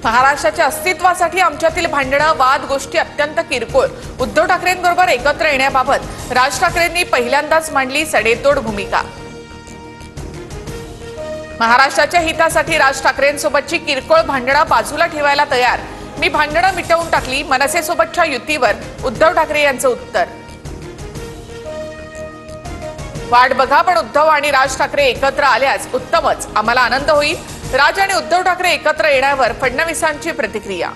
महाराष्ट्राच्या अस्तित्वासाठी आमच्यातील भांडणं वाद गोष्टी अत्यंत किरकोळ। उद्धव ठाकरेंबरोबर एकत्र येण्याबाबत राज ठाकरेंनी पहिल्यांदाच मांडली सडेतोड भूमिका। महाराष्ट्राच्या हितासाठी राज ठाकरेंसोबतची किरकोळ भांडणं बाजूला ठेवायला तयार। मी भांडणं मिटवून टाकली, मनसेसोबतच्या युतीवर उद्धव ठाकरे यांचं उत्तर। वाट बघा, पण उद्धव आणि राज ठाकरे एकत्र आल्यास उत्तमच, आम्हाला आनंद होईल। राज आणि उद्धव ठाकरे एकत्र येण्यावर फडणवीसांची प्रतिक्रिया।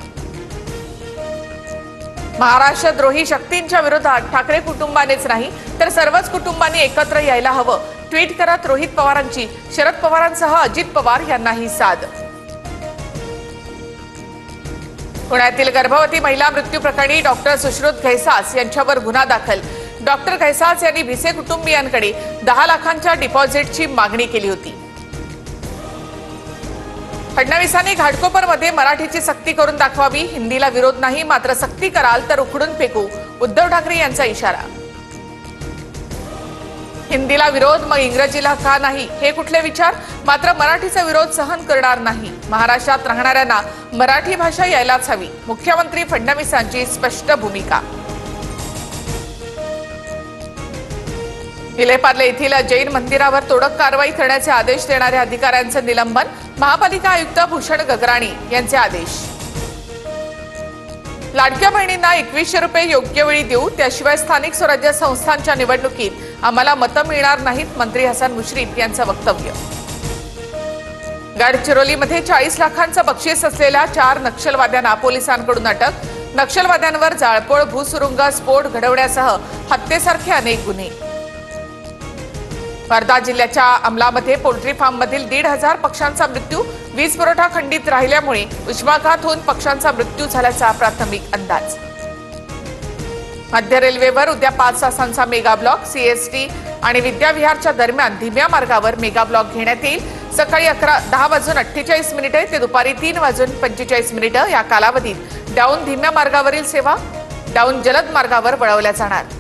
महाराष्ट्रद्रोही शक्तींच्या विरोधात ठाकरे कुटुंबानेच नाही तर सर्वच कुटुंबांनी एकत्र यायला हवं। ट्विट करत रोहित पवारांची शरद पवारांसह अजित पवार यांनाही साद। पुण्यातील गर्भवती महिला मृत्यू प्रकरणी डॉक्टर सुश्रुत घैसास यांच्यावर गुन्हा दाखल। डॉक्टर घैसास यांनी भिसे कुटुंबियांकडे 10 लाखांच्या डिपॉझिटची मागणी केली होती। फडणवीसांनी घाटकोपरमध्ये मराठीची सक्ती करून दाखवावी। हिंदीला विरोध नाही, मात्र सक्ती कराल तर उखडून फेकू, उद्धव ठाकरे यांचा इशारा। हिंदीला विरोध मग इंग्रजीला का नाही, हे कुठले विचार, मात्र मराठीचा विरोध सहन करणार नाही। महाराष्ट्रात राहणाऱ्यांना मराठी भाषा यायलाच हवी, मुख्यमंत्री फडणवीसांची स्पष्ट भूमिका। विलेपार्ले येथील जैन मंदिरावर तोडक कारवाई करण्याचे आदेश देणाऱ्या अधिकाऱ्यांचे निलंबन। महापालिका आयुक्त भूषण गगराणी यांचे आदेश। लाडक्या बहिणींना 2100 रुपये योग्य वेळी देऊ, त्याशिवाय स्थानिक स्वराज्य संस्थांच्या निवडणुकीत आम्हाला मतं मिळणार नाहीत, मंत्री हसन मुश्रीफ यांचं वक्तव्य। गडचिरोलीमध्ये 40 लाखांचं बक्षीस असलेल्या 4 नक्षलवाद्यांना पोलिसांकडून अटक। नक्षलवाद्यांवर जाळपोळ, भूसुरुंग, स्फोट घडवण्यासह हत्येसारखे अनेक गुन्हे। वर्धा जिल्ह्याच्या अंमलामध्ये पोल्ट्री फार्ममधील 1,500 पक्ष्यांचा मृत्यू। वीज पुरवठा खंडित राहिल्यामुळे उष्माघात होऊन पक्ष्यांचा मृत्यू झाल्याचा प्राथमिक अंदाज। मध्य रेल्वेवर उद्या 5 तासांचा मेगा ब्लॉक। सीएसटी आणि विद्याविहारच्या दरम्यान धीम्या मार्गावर मेगा ब्लॉक घेण्यात येईल। सकाळी 10:48 ते दुपारी 3:45 या कालावधीत डाऊन धीम्या मार्गावरील सेवा डाऊन जलद मार्गावर वळवल्या जाणार।